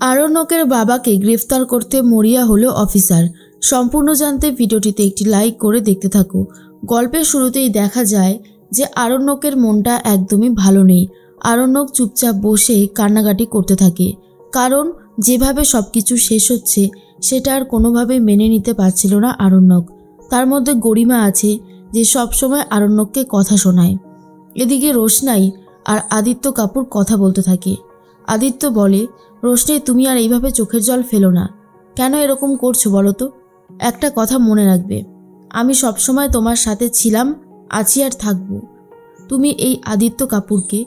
আরণ্যকের বাবাকে গ্রেফতার করতে মরিয়া হলো অফিসার। সম্পূর্ণ জানতে ভিডিওটিতে একটি লাইক করে দেখতে থাকো। গল্পের শুরুতেই দেখা যায় যে আরণ্যকের মনটা একদমই ভালো নেই। আরণ্যক চুপচাপ বসে কান্নাকাটি করতে থাকে, কারণ যেভাবে সব কিছু শেষ হচ্ছে সেটা আর কোনোভাবেই মেনে নিতে পারছিল না আরণ্যক। তার মধ্যে গরিমা আছে যে সবসময় আরণ্যককে কথা শোনায়। এদিকে রোশনাই আর আদিত্য কাপুর কথা বলতে থাকে। আদিত্য বলে, রোশনাই তুমি আর এইভাবে চোখের জল ফেলো না, কেন এরকম করছো বলো তো? একটা কথা মনে রাখবে, আমি সবসময় তোমার সাথে ছিলাম, আছি আর থাকবো। তুমি এই আদিত্য কাপুরকে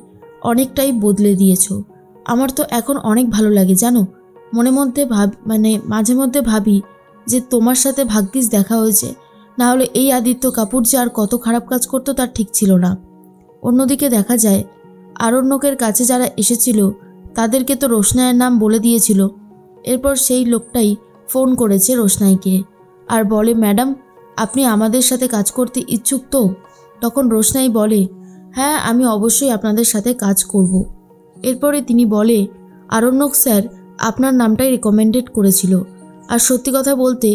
অনেকটাই বদলে দিয়েছো। আমার তো এখন অনেক ভালো লাগে জানো, মনে মধ্যে মাঝে মধ্যে ভাবি যে তোমার সাথে ভাগ্যিস দেখা হয়েছে, না হলে এই আদিত্য কাপুর যে আর কত খারাপ কাজ করতো তার ঠিক ছিল না। অন্যদিকে দেখা যায় আরণ্যকের কাছে যারা এসেছিল তাদেরকে তো রোশনাইয়ের নাম বলে দিয়েছিল। এরপর সেই লোকটাই ফোন করেছে রোশনাইকে আর বলে, ম্যাডাম আপনি আমাদের সাথে কাজ করতে ইচ্ছুক তো? তখন রোশনাই বলে, হ্যাঁ আমি অবশ্যই আপনাদের সাথে কাজ করব। এরপরে তিনি বলে, আরণ্যক স্যার আপনার নামটাই রেকমেন্ডেড করেছিল, আর সত্যি কথা বলতে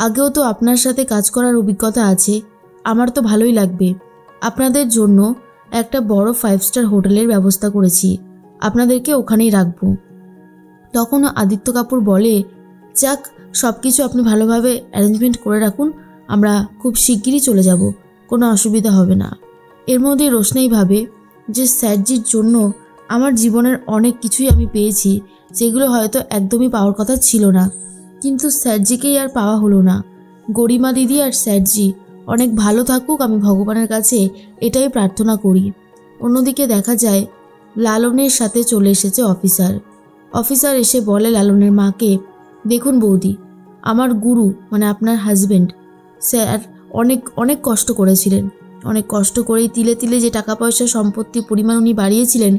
আগেও তো আপনার সাথে কাজ করার অভিজ্ঞতা আছে, আমার তো ভালোই লাগবে। আপনাদের জন্য একটা বড় 5 স্টার হোটেলের ব্যবস্থা করেছি, আপনাদেরকে ওখানেই রাখবো। তখন আদিত্য কাপুর বলে, যাক সব কিছু আপনি ভালোভাবে অ্যারেঞ্জমেন্ট করে রাখুন, আমরা খুব শিগগিরই চলে যাব, কোনো অসুবিধা হবে না। এর মধ্যে রোশনাই ভাবে যে স্যারজির জন্য আমার জীবনের অনেক কিছুই আমি পেয়েছি, যেগুলো হয়তো একদমই পাওয়ার কথা ছিল না, কিন্তু স্যারজিকেই আর পাওয়া হলো না। গরিমা দিদি আর স্যারজি অনেক ভালো থাকুক, আমি ভগবানের কাছে এটাই প্রার্থনা করি। অন্যদিকে দেখা যায় লালনের সাথে চলে এসেছে অফিসার এসে বলে লালনের মাকে, দেখুন বৌদি, আমার গুরু আপনার হাজবেন্ড স্যার অনেক অনেক কষ্ট করেছিলেন, অনেক কষ্ট করেই তিলে তিলে যে টাকা পয়সা সম্পত্তি পরিমাণ উনি বাড়িয়েছিলেন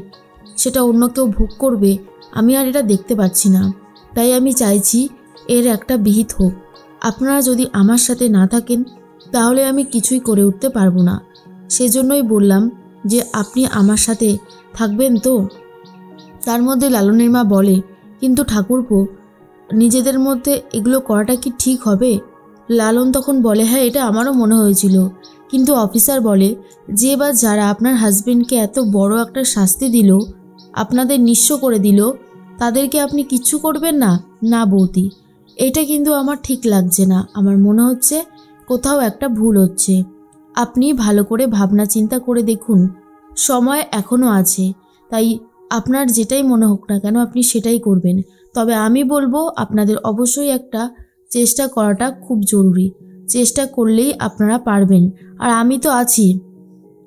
সেটা অন্য কেউ ভোগ করবে, আমি আর এটা দেখতে পাচ্ছি না। তাই আমি চাইছি এর একটা বিহিত হোক। আপনারা যদি আমার সাথে না থাকেন তাহলে আমি কিছুই করে উঠতে পারবো না। সেজন্যই বললাম যে আপনি আমার সাথে থাকবেন তো? তার মধ্যে লালনের মা বলে, কিন্তু ঠাকুরপো নিজেদের মধ্যে এগুলো করাটা কি ঠিক হবে? লালন তখন বলে, হ্যাঁ এটা আমারও মনে হয়েছিল, কিন্তু অফিসার বলে, যে বা যারা আপনার হাজবেন্ডকে এত বড় একটা শাস্তি দিল, আপনাদের নিঃস্ব করে দিল, তাদেরকে আপনি কিচ্ছু করবেন না? না বৌদি, এটা কিন্তু আমার ঠিক লাগছে না, আমার মনে হচ্ছে কোথাও একটা ভুল হচ্ছে। আপনি ভালো করে ভাবনা চিন্তা করে দেখুন, সময় এখনও আছে, তাই আপনার যেটাই মনে হোক না কেন আপনি সেটাই করবেন। তবে আমি বলবো আপনাদের অবশ্যই একটা চেষ্টা করাটা খুব জরুরি, চেষ্টা করলেই আপনারা পারবেন, আর আমি তো আছি।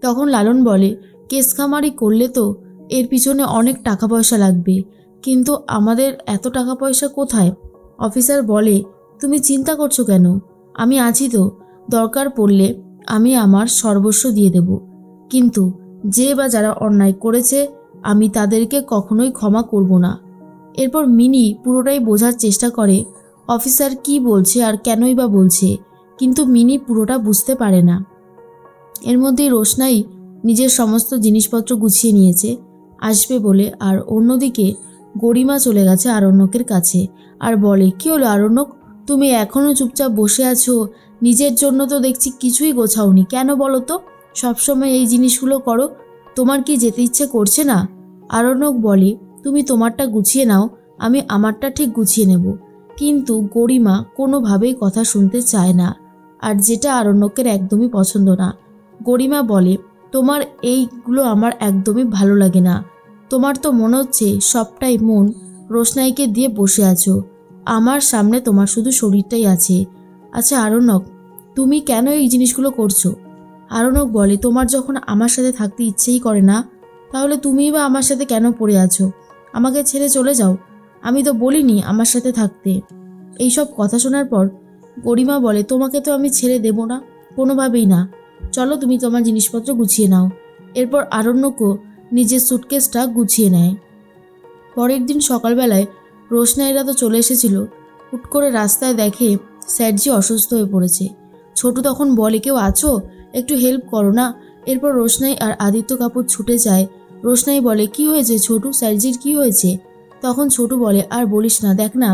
তখন লালন বলে, কেস খামারি করলে তো এর পিছনে অনেক টাকা পয়সা লাগবে, কিন্তু আমাদের এত টাকা পয়সা কোথায়? অফিসার বলে, তুমি চিন্তা করছো কেন, আমি আছি তো, দরকার পড়লে আমি আমার সর্বস্ব দিয়ে দেব, কিন্তু যে বা যারা অন্যায় করেছে আমি তাদেরকে কখনোই ক্ষমা করব না। এরপর মিনি পুরোটাই বোঝার চেষ্টা করে অফিসার কি বলছে আর কেনই বা বলছে, কিন্তু মিনি পুরোটা বুঝতে পারে না। এর মধ্যেই রোশনাই নিজের সমস্ত জিনিসপত্র গুছিয়ে নিয়েছে আসবে বলে, আর অন্যদিকে গরিমা চলে গেছে আরণ্যকের কাছে আর বলে, কি হলো আরণ্যক, তুমি এখনও চুপচাপ বসে আছো, নিজের জন্য তো দেখছি কিছুই গোছাওনি, কেন বলো তো? সবসময় এই জিনিসগুলো করো, তোমার কি যেতে ইচ্ছে করছে না? আরণ্যক বলে, তুমি তোমারটা গুছিয়ে নাও, আমি আমারটা ঠিক গুছিয়ে নেব। কিন্তু গরিমা কোনোভাবেই কথা শুনতে চায় না, আর যেটা আরণ্যকের একদমই পছন্দ না। গরিমা বলে, তোমার এইগুলো আমার একদমই ভালো লাগে না, তোমার তো মনে হচ্ছে সবটাই মন রোশনাইকে দিয়ে বসে আছো, আমার সামনে তোমার শুধু শরীরটাই আছে। আচ্ছা আরণ্যক, তুমি কেন এই জিনিসগুলো করছো? আরণ্যক বলে, তোমার যখন আমার সাথে থাকতে ইচ্ছেই করে না, তাহলে তুমিই বা আমার সাথে কেন পড়ে আছো? আমাকে ছেড়ে চলে যাও, আমি তো বলিনি আমার সাথে থাকতে। এইসব কথা শোনার পর গরিমা বলে, তোমাকে তো আমি ছেড়ে দেব না, কোনোভাবেই না, চলো তুমি তোমার জিনিসপত্র গুছিয়ে নাও। এরপর আরণ্যকও নিজের সুটকেসটা গুছিয়ে নেয়। পরের দিন সকালবেলায় রোশনাইরা তো চলে এসেছিল, হুট করে রাস্তায় দেখে স্যারজি অসুস্থ হয়ে পড়েছে। ছোটু তখন বলে, কেউ আছো, একটু হেল্প করো না। এরপর রোশনাই আর আদিত্য কাপুর ছুটে যায়। রোশনাই বলে, কি হয়েছে ছোটু, স্যারজির কি হয়েছে? তখন ছোটু বলে, আর বলিস না, দেখ না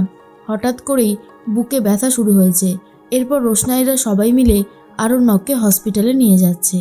হঠাৎ করেই বুকে ব্যথা শুরু হয়েছে। এরপর রোশনাইরা সবাই মিলে আরণ্যককে হসপিটালে নিয়ে যাচ্ছে।